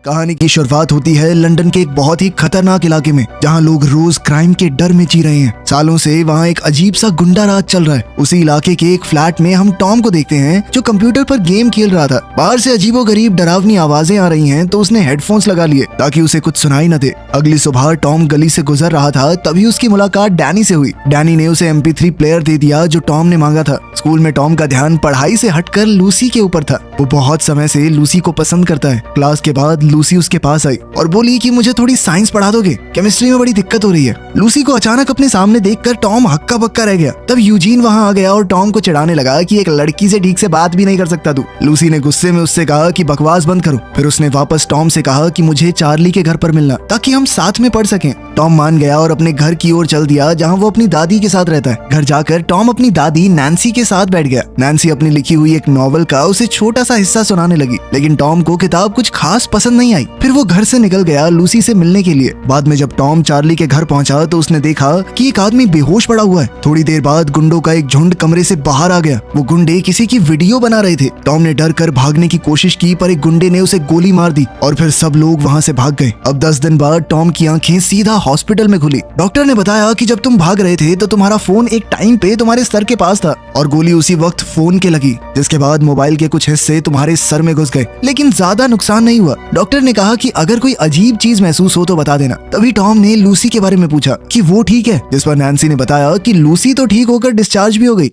कहानी की शुरुआत होती है लंदन के एक बहुत ही खतरनाक इलाके में, जहां लोग रोज क्राइम के डर में जी रहे हैं। सालों से वहां एक अजीब सा गुंडा राज चल रहा है। उसी इलाके के एक फ्लैट में हम टॉम को देखते हैं, जो कंप्यूटर पर गेम खेल रहा था। बाहर से अजीबोगरीब डरावनी आवाजें आ रही हैं, तो उसने हेडफोन्स लगा लिए ताकि उसे कुछ सुनाई न दे। अगली सुबह टॉम गली से गुजर रहा था, तभी उसकी मुलाकात डैनी से हुई। डैनी ने उसे MP3 प्लेयर दे दिया जो टॉम ने मांगा था। स्कूल में टॉम का ध्यान पढ़ाई से हटकर लूसी के ऊपर था। वो बहुत समय से लूसी को पसंद करता है। क्लास के बाद लूसी उसके पास आई और बोली कि मुझे थोड़ी साइंस पढ़ा दोगे, केमिस्ट्री में बड़ी दिक्कत हो रही है। लूसी को अचानक अपने सामने देखकर टॉम हक्का बक्का रह गया। तब यूजीन वहां आ गया और टॉम को चिढ़ाने लगा कि एक लड़की से ठीक से बात भी नहीं कर सकता तू। लूसी ने गुस्से में उससे कहा कि बकवास बंद करो। फिर उसने वापस टॉम से कहा कि मुझे चार्ली के घर पर मिलना ताकि हम साथ में पढ़ सकें। टॉम मान गया और अपने घर की ओर चल दिया, जहाँ वो अपनी दादी के साथ रहता है। घर जाकर टॉम अपनी दादी नैन्सी के साथ बैठ गया। नैन्सी अपनी लिखी हुई एक नॉवल का उसे छोटा सा हिस्सा सुनाने लगी, लेकिन टॉम को किताब कुछ खास पसंद नहीं आई। फिर वो घर से निकल गया लूसी से मिलने के लिए। बाद में जब टॉम चार्ली के घर पहुंचा तो उसने देखा कि एक आदमी बेहोश पड़ा हुआ है। थोड़ी देर बाद गुंडों का एक झुंड कमरे से बाहर आ गया। वो गुंडे किसी की वीडियो बना रहे थे। टॉम ने डर कर भागने की कोशिश की, पर एक गुंडे ने उसे गोली मार दी और फिर सब लोग वहाँ से भाग गए। अब 10 दिन बाद टॉम की आंखें सीधा हॉस्पिटल में खुली। डॉक्टर ने बताया कि जब तुम भाग रहे थे तो तुम्हारा फोन एक टाइम पे तुम्हारे सर के पास था और गोली उसी वक्त फोन के लगी, जिसके बाद मोबाइल के कुछ हिस्से तुम्हारे सर में घुस गए, लेकिन ज्यादा नुकसान नहीं हुआ। डॉक्टर ने कहा कि अगर कोई अजीब चीज महसूस हो तो बता देना। तभी टॉम ने लूसी के बारे में पूछा कि वो ठीक है, जिस पर नैन्सी ने बताया कि लूसी तो ठीक होकर डिस्चार्ज भी हो गई।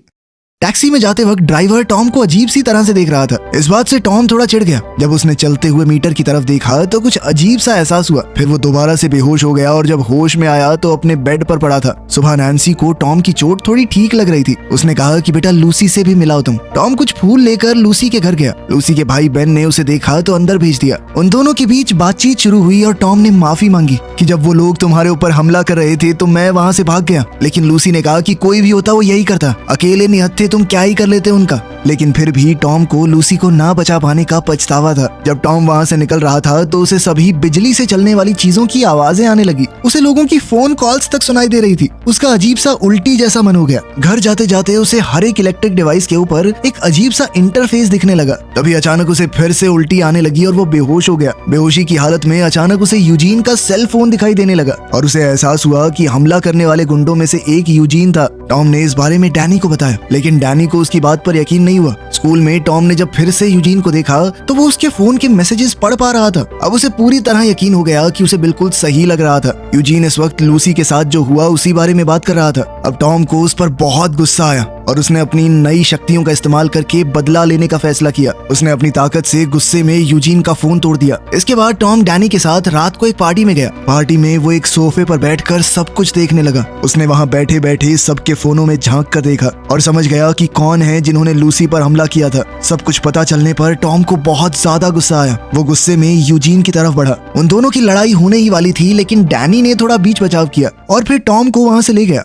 टैक्सी में जाते वक्त ड्राइवर टॉम को अजीब सी तरह से देख रहा था। इस बात से टॉम थोड़ा चिढ़ गया। जब उसने चलते हुए मीटर की तरफ देखा तो कुछ अजीब सा एहसास हुआ। फिर वो दोबारा से बेहोश हो गया और जब होश में आया तो अपने बेड पर पड़ा था। सुबह नैन्सी को टॉम की चोट थोड़ी ठीक लग रही थी। उसने कहा कि बेटा लूसी से भी मिलाओ तुम। टॉम कुछ फूल लेकर लूसी के घर गया। लूसी के भाई बेन ने उसे देखा तो अंदर भेज दिया। उन दोनों के बीच बातचीत शुरू हुई और टॉम ने माफी मांगी कि जब वो लोग तुम्हारे ऊपर हमला कर रहे थे तो मैं वहाँ से भाग गया, लेकिन लूसी ने कहा कि कोई भी होता वो यही करता, अकेले निहत्थे तुम क्या ही कर लेते उनका। लेकिन फिर भी टॉम को लूसी को ना बचा पाने का पछतावा था। जब टॉम वहाँ से निकल रहा था तो उसे सभी बिजली से चलने वाली चीजों की आवाजें आने लगी। उसे लोगों की फोन कॉल्स तक सुनाई दे रही थी। उसका अजीब सा उल्टी जैसा मन हो गया। घर जाते जाते उसे हर एक इलेक्ट्रिक डिवाइस के ऊपर एक अजीब सा इंटरफेस दिखने लगा। तभी अचानक उसे फिर से उल्टी आने लगी और वो बेहोश हो गया। बेहोशी की हालत में अचानक उसे यूजीन का सेल फोन दिखाई देने लगा और उसे एहसास हुआ कि हमला करने वाले गुंडों में से एक यूजीन था। टॉम ने इस बारे में डैनी को बताया, लेकिन डैनी को उसकी बात पर यकीन नहीं हुआ। स्कूल में टॉम ने जब फिर से यूजीन को देखा तो वो उसके फोन के मैसेजेस पढ़ पा रहा था। अब उसे पूरी तरह यकीन हो गया कि उसे बिल्कुल सही लग रहा था। यूजीन इस वक्त लूसी के साथ जो हुआ उसी बारे में बात कर रहा था। अब टॉम को उस पर बहुत गुस्सा आया और उसने अपनी नई शक्तियों का इस्तेमाल करके बदला लेने का फैसला किया। उसने अपनी ताकत से गुस्से में यूजीन का फोन तोड़ दिया। इसके बाद टॉम डैनी के साथ रात को एक पार्टी में गया। पार्टी में वो एक सोफे पर बैठकर सब कुछ देखने लगा। उसने वहाँ बैठे बैठे सबके फोनों में झांक कर देखा और समझ गया कि कौन है जिन्होंने लूसी पर हमला किया था। सब कुछ पता चलने पर टॉम को बहुत ज्यादा गुस्सा आया। वो गुस्से में यूजीन की तरफ बढ़ा। उन दोनों की लड़ाई होने ही वाली थी, लेकिन डैनी ने थोड़ा बीच बचाव किया और फिर टॉम को वहाँ से ले गया।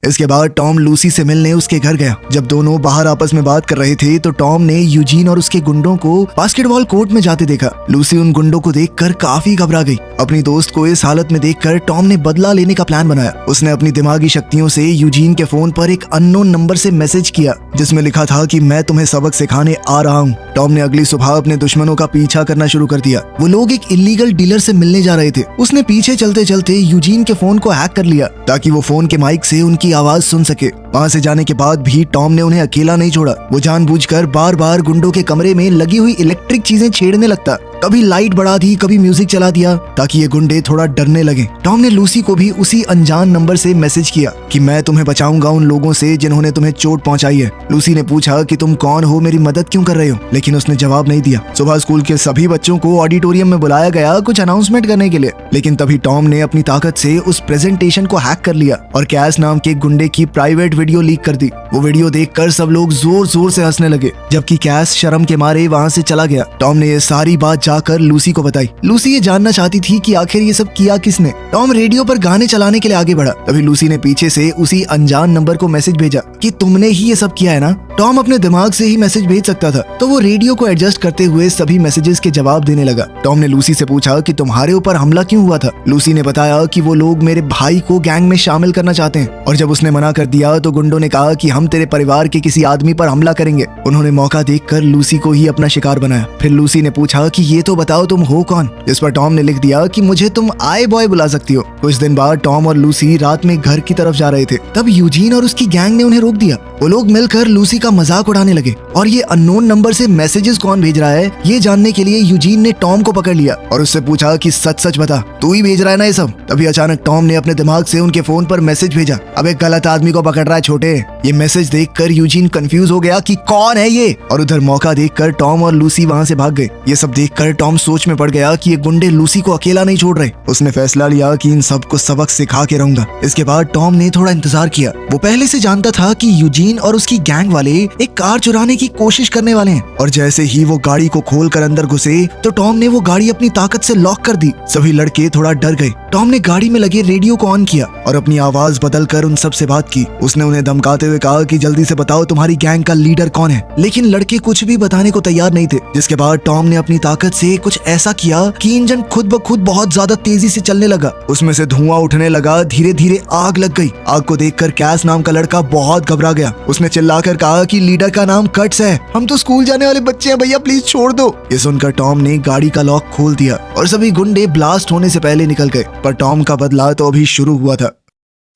इसके बाद टॉम लूसी से मिलने उसके घर गया। जब दोनों बाहर आपस में बात कर रहे थे तो टॉम ने यूजीन और उसके गुंडों को बास्केटबॉल कोर्ट में जाते देखा। लूसी उन गुंडों को देखकर काफी घबरा गई। अपनी दोस्त को इस हालत में देखकर टॉम ने बदला लेने का प्लान बनाया। उसने अपनी दिमागी शक्तियों से यूजीन के फोन पर एक अननोन नंबर से मैसेज किया, जिसमें लिखा था कि मैं तुम्हें सबक सिखाने आ रहा हूँ। टॉम ने अगली सुबह अपने दुश्मनों का पीछा करना शुरू कर दिया। वो लोग एक इलीगल डीलर से मिलने जा रहे थे। उसने पीछे चलते चलते यूजीन के फोन को हैक कर लिया ताकि वो फोन के माइक से उनकी आवाज सुन सके। वहाँ से जाने के बाद भी टॉम ने उन्हें अकेला नहीं छोड़ा। वो जानबूझकर बार बार गुंडों के कमरे में लगी हुई इलेक्ट्रिक चीजें छेड़ने लगता। कभी लाइट बढ़ा दी, कभी म्यूजिक चला दिया ताकि ये गुंडे थोड़ा डरने लगे। टॉम ने लूसी को भी उसी अनजान नंबर से मैसेज किया कि मैं तुम्हें बचाऊंगा उन लोगों से जिन्होंने तुम्हें चोट पहुंचाई है। लूसी ने पूछा कि तुम कौन हो, मेरी मदद क्यों कर रहे हो, लेकिन उसने जवाब नहीं दिया। सुबह स्कूल के सभी बच्चों को ऑडिटोरियम में बुलाया गया कुछ अनाउंसमेंट करने के लिए, लेकिन तभी टॉम ने अपनी ताकत से उस प्रेजेंटेशन को हैक कर लिया और कैस नाम के गुंडे की प्राइवेट वीडियो लीक कर दी। वो वीडियो देखकर सब लोग जोर जोर से हंसने लगे, जबकि कैस शर्म के मारे वहाँ से चला गया। टॉम ने ये सारी बात जाकर लूसी को बताई। लूसी ये जानना चाहती थी कि आखिर ये सब किया किसने। टॉम रेडियो पर गाने चलाने के लिए आगे बढ़ा। तभी लूसी ने पीछे से उसी अनजान नंबर को मैसेज भेजा कि तुमने ही ये सब किया है ना। टॉम अपने दिमाग से ही मैसेज भेज सकता था, तो वो रेडियो को एडजस्ट करते हुए सभी मैसेजेस के जवाब देने लगा। टॉम ने लूसी से पूछा कि तुम्हारे ऊपर हमला क्यों हुआ था। लूसी ने बताया कि वो लोग मेरे भाई को गैंग में शामिल करना चाहते हैं, और जब उसने मना कर दिया तो गुंडों ने कहा कि हम तेरे परिवार के किसी आदमी पर हमला करेंगे। उन्होंने मौका देखकर लूसी को ही अपना शिकार बनाया। फिर लूसी ने पूछा कि ये तो बताओ तुम हो कौन, जिस पर टॉम ने लिख दिया कि मुझे तुम आई बॉय बुला सकती हो। कुछ दिन बाद टॉम और लूसी रात में घर की तरफ जा रहे थे, तब यूजीन और उसकी गैंग ने उन्हें रोक दिया। वो लोग मिलकर लूसी का मजाक उड़ाने लगे और ये अननोन नंबर से मैसेजेस कौन भेज रहा है ये जानने के लिए यूजीन ने टॉम को पकड़ लिया और उससे पूछा कि सच सच बता, तू ही भेज रहा है ना ये सब। तभी अचानक टॉम ने अपने दिमाग से उनके फोन पर मैसेज भेजा, अब एक गलत आदमी को पकड़ रहा है छोटे। ये मैसेज देखकर यूजीन कंफ्यूज हो गया कि कौन है ये, और उधर मौका देखकर टॉम और लूसी वहाँ से भाग गए। ये सब देखकर टॉम सोच में पड़ गया कि ये गुंडे लूसी को अकेला नहीं छोड़ रहे। उसने फैसला लिया कि इन सबको सबक सिखा के रहूंगा। इसके बाद टॉम ने थोड़ा इंतजार किया। वो पहले से जानता था कि यूजीन और उसकी गैंग वाले एक कार चुराने की कोशिश करने वाले हैं, और जैसे ही वो गाड़ी को खोलकर अंदर घुसे तो टॉम ने वो गाड़ी अपनी ताकत से लॉक कर दी। सभी लड़के थोड़ा डर गए। टॉम ने गाड़ी में लगे रेडियो को ऑन किया और अपनी आवाज बदलकर उन सब से बात की। उसने उन्हें धमकाते हुए कहा कि जल्दी से बताओ तुम्हारी गैंग का लीडर कौन है, लेकिन लड़के कुछ भी बताने को तैयार नहीं थे। जिसके बाद टॉम ने अपनी ताकत से कुछ ऐसा किया कि इंजन खुद ब खुद बहुत ज्यादा तेजी से चलने लगा। उसमें से धुआं उठने लगा, धीरे धीरे आग लग गई। आग को देखकर कैस नाम का लड़का बहुत घबरा गया। उसने चिल्लाकर कहा कि लीडर का नाम कट्स है, हम तो स्कूल जाने वाले बच्चे हैं भैया, प्लीज छोड़ दो। ये सुनकर टॉम ने गाड़ी का लॉक खोल दिया और सभी गुंडे ब्लास्ट होने से पहले निकल गए, पर टॉम का बदला तो अभी शुरू हुआ था।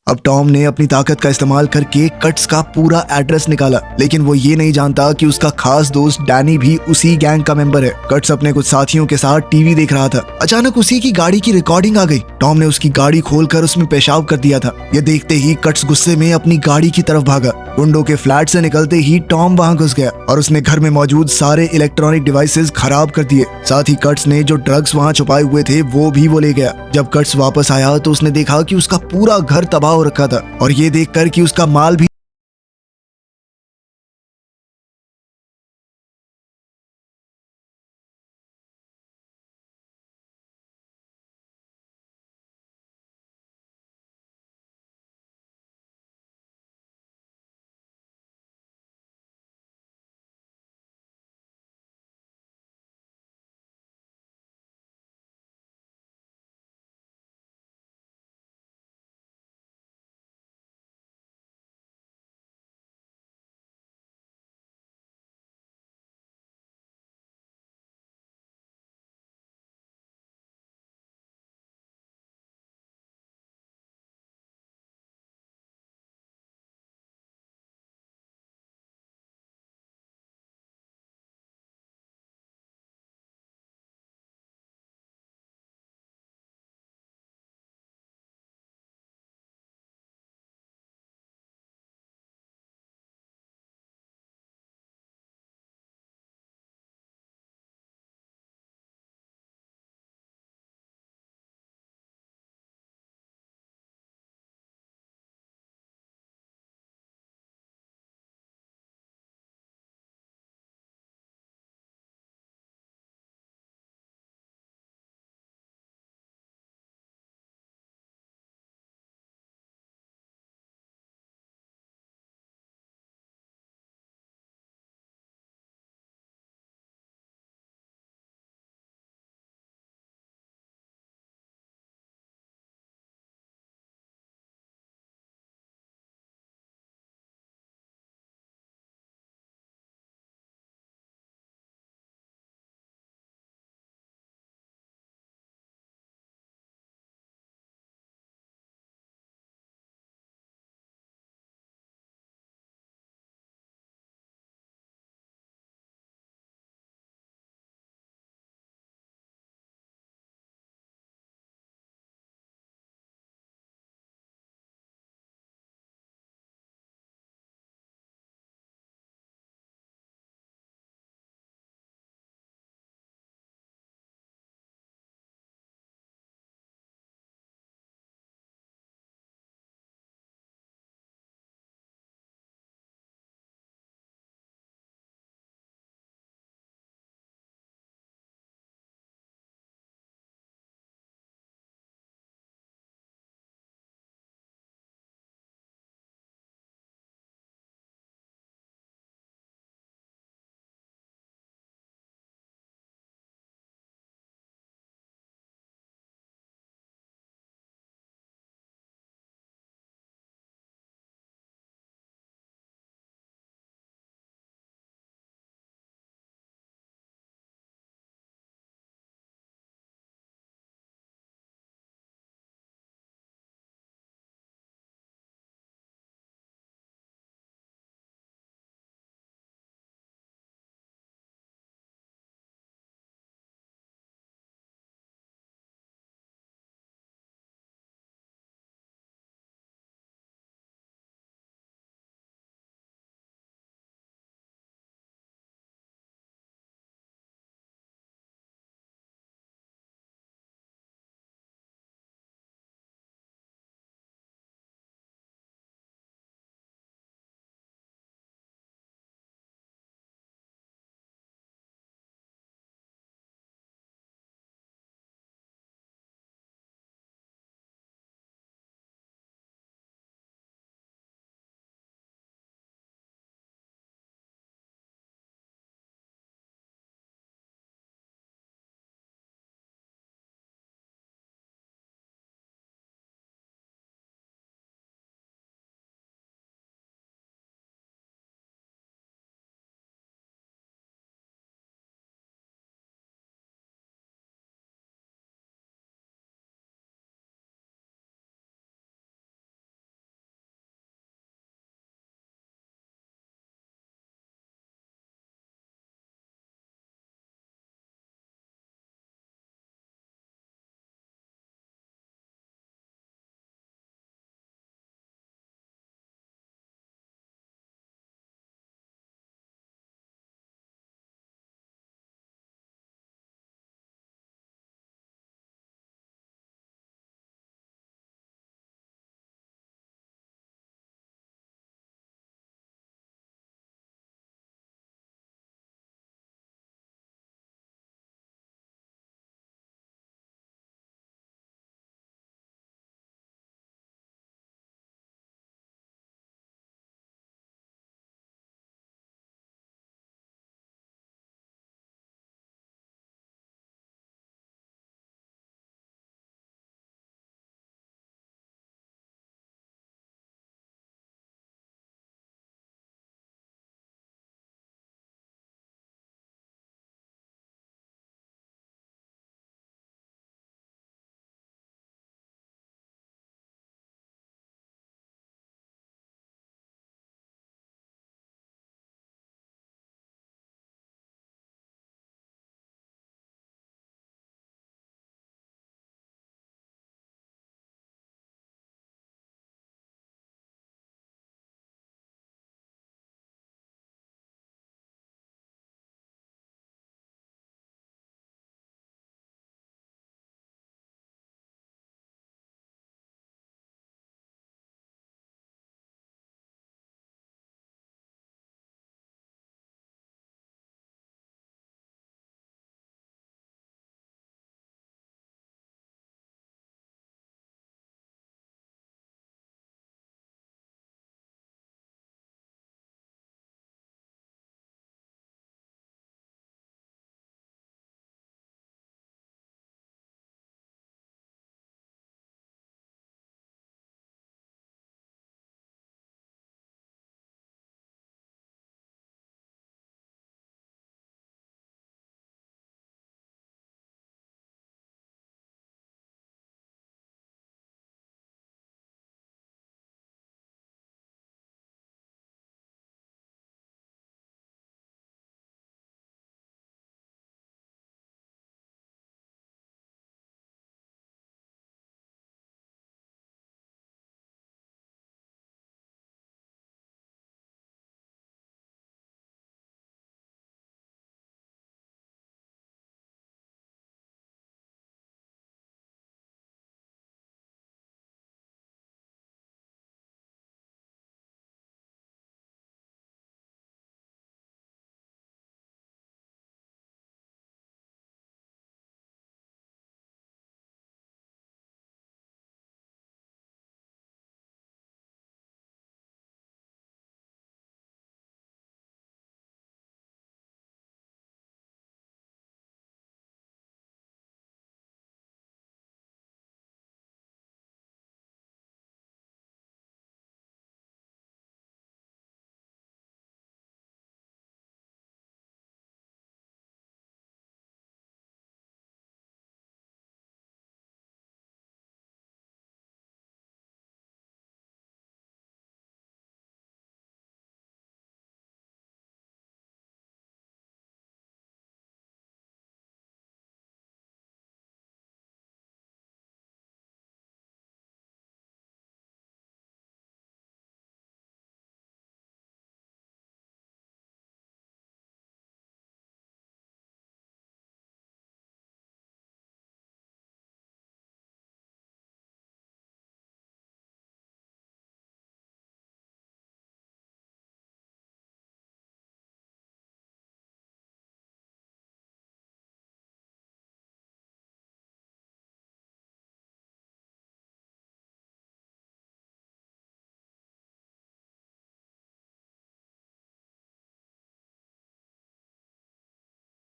अब टॉम ने अपनी ताकत का इस्तेमाल करके कट्स का पूरा एड्रेस निकाला, लेकिन वो ये नहीं जानता कि उसका खास दोस्त डैनी भी उसी गैंग का मेंबर है। कट्स अपने कुछ साथियों के साथ टीवी देख रहा था। अचानक उसी की गाड़ी की रिकॉर्डिंग आ गई। टॉम ने उसकी गाड़ी खोलकर उसमें पेशाब कर दिया था। ये देखते ही कट्स गुस्से में अपनी गाड़ी की तरफ भागा। गुंडों के फ्लैट से निकलते ही टॉम वहां घुस गया और उसने घर में मौजूद सारे इलेक्ट्रॉनिक डिवाइसेस खराब कर दिए। साथ ही कट्स ने जो ड्रग्स वहां छुपाए हुए थे वो भी वो ले गया। जब कट्स वापस आया तो उसने देखा कि उसका पूरा घर तबाह हो रखा था, और ये देखकर कि उसका माल भी